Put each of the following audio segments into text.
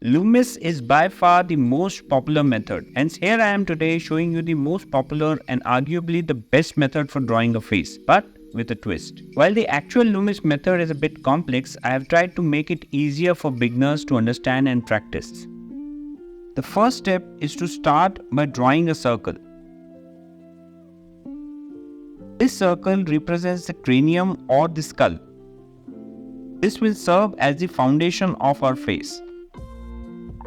Loomis is by far the most popular method. Hence here I am today showing you the most popular and arguably the best method for drawing a face, but with a twist. While the actual loomis method is a bit complex, I have tried to make it easier for beginners to understand and practice. The first step is to start by drawing a circle. This circle represents the cranium or the skull. This will serve as the foundation of our face.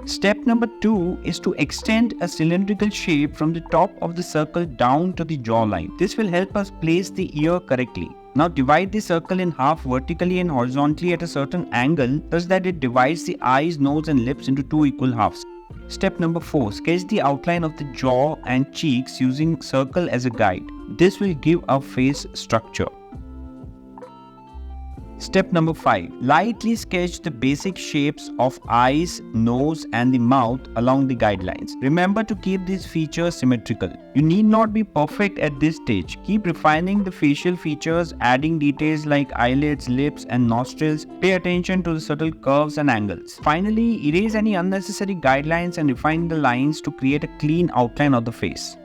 Step number 2 is to extend a cylindrical shape from the top of the circle down to the jawline. This will help us place the ear correctly. Now divide the circle in half vertically and horizontally at a certain angle such that it divides the eyes, nose and lips into two equal halves. Step number 4. Sketch the outline of the jaw and cheeks using circle as a guide. This will give our face structure. Step number 5. Lightly sketch the basic shapes of eyes, nose and the mouth along the guidelines. Remember to keep these features symmetrical. You need not be perfect at this stage. Keep refining the facial features, adding details like eyelids, lips and nostrils. Pay attention to the subtle curves and angles. Finally, erase any unnecessary guidelines and refine the lines to create a clean outline of the face.